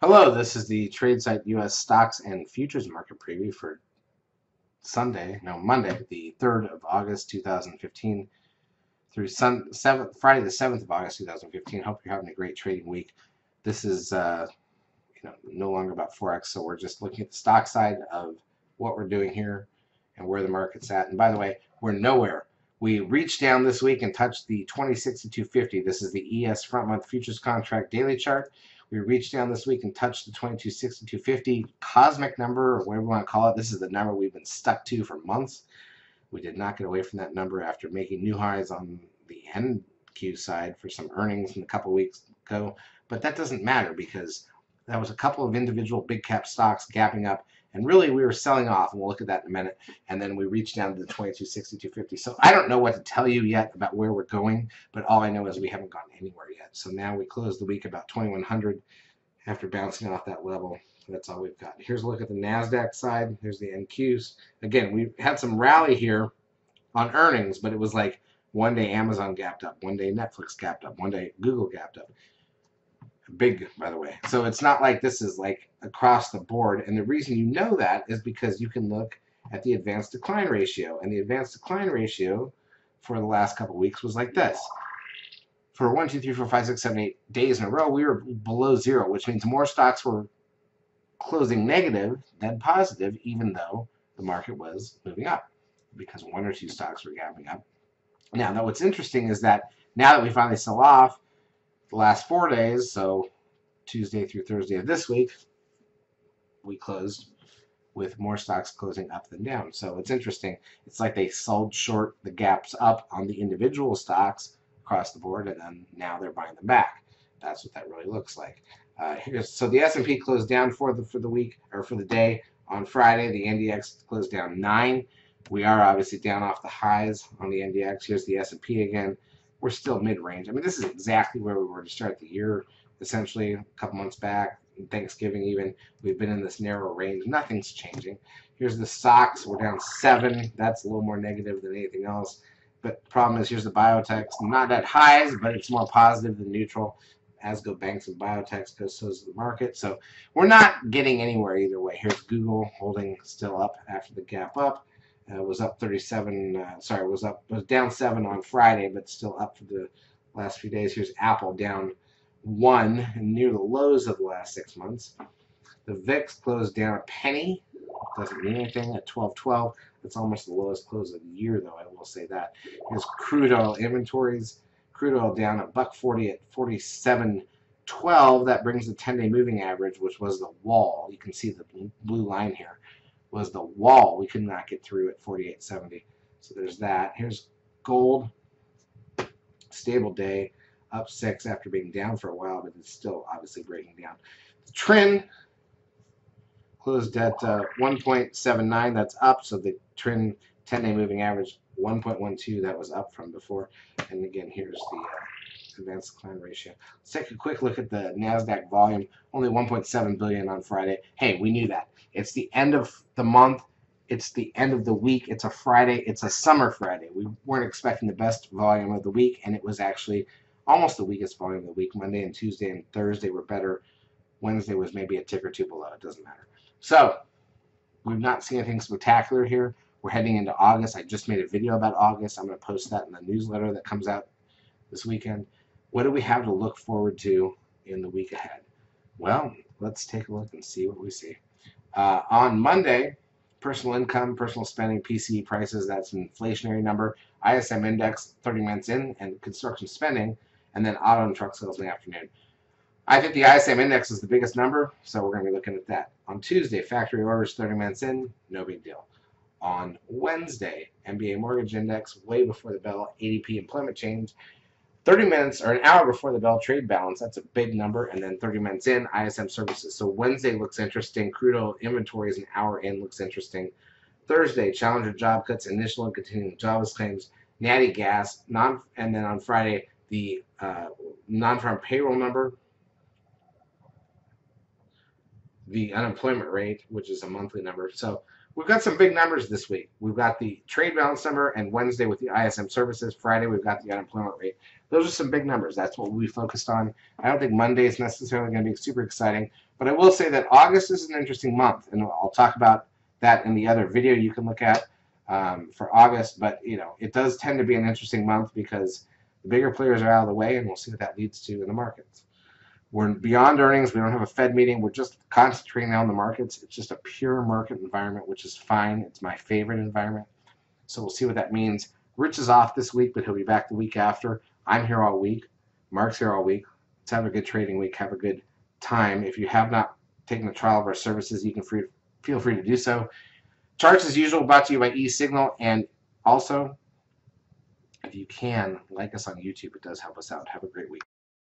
Hello, this is the TradeSite U.S. stocks and futures market preview for Monday, the 3rd of August 2015 through Friday the 7th of August 2015. Hope you're having a great trading week. This is no longer about Forex, so we're just looking at the stock side of what we're doing here and where the market's at. And by the way, we're nowhere. We reached down this week and touched the 2062.50. This is the ES front month futures contract daily chart. We reached down this week and touched the 2262.50 cosmic number, or whatever you want to call it. This is the number we've been stuck to for months. We did not get away from that number after making new highs on the NQ side for some earnings a couple weeks ago. But that doesn't matter because that was a couple of individual big cap stocks gapping up, and really we were selling off, and we'll look at that in a minute. And then we reached down to the 2262.50. So I don't know what to tell you yet about where we're going, but all I know is we haven't gone anywhere yet. So now we close the week about 2100 after bouncing off that level. That's all we've got. Here's a look at the NASDAQ side. Here's the NQs. Again, we had some rally here on earnings, but it was like one day Amazon gapped up, one day Netflix gapped up, one day Google gapped up. Big, by the way. So it's not like this is like across the board. And the reason you know that is because you can look at the advanced decline ratio. And the advanced decline ratio for the last couple of weeks was like this. For 1, 2, 3, 4, 5, 6, 7, 8 days in a row, we were below zero, which means more stocks were closing negative than positive, even though the market was moving up because one or two stocks were gapping up. Now, what's interesting is that now that we finally sell off, the last 4 days, so Tuesday through Thursday of this week, we closed with more stocks closing up than down. So it's interesting. It's like they sold short the gaps up on the individual stocks across the board, and then now they're buying them back. That's what that really looks like. So the S&P closed down for the week or for the day on Friday. The NDX closed down 9. We are obviously down off the highs on the NDX. Here's the S&P again. We're still mid-range. I mean, this is exactly where we were to start the year, essentially a couple months back, Thanksgiving even. We've been in this narrow range. Nothing's changing. Here's the stocks. We're down 7. That's a little more negative than anything else. But the problem is, here's the biotechs. Not at highs, but it's more positive than neutral. As go banks and biotechs, so does the market. So we're not getting anywhere either way. Here's Google holding still up after the gap up. Was up 37. Was down 7 on Friday, but still up for the last few days. Here's Apple down 1 and near the lows of the last 6 months. The VIX closed down a penny. Doesn't mean anything at 12.12. That's almost the lowest close of the year, though. I will say that. Here's crude oil inventories. Crude oil down $1.40 at 47.12. That brings the 10-day moving average, which was the wall. You can see the blue line here was the wall we could not get through at 48.70. So there's that. Here's gold. Stable day, up 6 after being down for a while, but it's still obviously breaking down. The trend closed at 1.79. That's up. So the trend 10-day moving average 1.12. That was up from before. And again, here's the advanced decline ratio. Let's take a quick look at the NASDAQ volume. Only 1.7 billion on Friday. Hey, we knew that. It's the end of the month. It's the end of the week. It's a Friday. It's a summer Friday. We weren't expecting the best volume of the week, and it was actually almost the weakest volume of the week. Monday and Tuesday and Thursday were better. Wednesday was maybe a tick or two below. It doesn't matter. So we've not seen anything spectacular here. We're heading into August. I just made a video about August. I'm going to post that in the newsletter that comes out this weekend. What do we have to look forward to in the week ahead? Well, let's take a look and see what we see. On Monday, personal income, personal spending, PCE prices, that's an inflationary number. ISM index, 30 minutes in, and construction spending, and then auto and truck sales in the afternoon. I think the ISM index is the biggest number, so we're going to be looking at that. On Tuesday, factory orders 30 minutes in, no big deal. On Wednesday, MBA mortgage index, way before the bell, ADP employment change, 30 minutes or an hour before the bell, trade balance, that's a big number, and then 30 minutes in, ISM services. So Wednesday looks interesting. Crude oil inventories an hour in looks interesting. Thursday, Challenger job cuts, initial and continuing jobless claims, natty gas, and then on Friday, the non-farm payroll number. the unemployment rate, which is a monthly number. So we've got some big numbers this week. We've got the trade balance number, and Wednesday with the ISM services. Friday we've got the unemployment rate. Those are some big numbers. That's what we focused on. I don't think Monday is necessarily going to be super exciting, but I will say that August is an interesting month, and I'll talk about that in the other video you can look at for August. But it does tend to be an interesting month because the bigger players are out of the way, and we'll see what that leads to in the markets. We're beyond earnings. We don't have a Fed meeting. We're just concentrating on the markets. It's just a pure market environment, which is fine. It's my favorite environment. So we'll see what that means. Rich is off this week, but he'll be back the week after. I'm here all week. Mark's here all week. Let's have a good trading week. Have a good time. If you have not taken a trial of our services, you can feel free to do so. Charts, as usual, brought to you by eSignal. And also, if you can, like us on YouTube. It does help us out. Have a great week.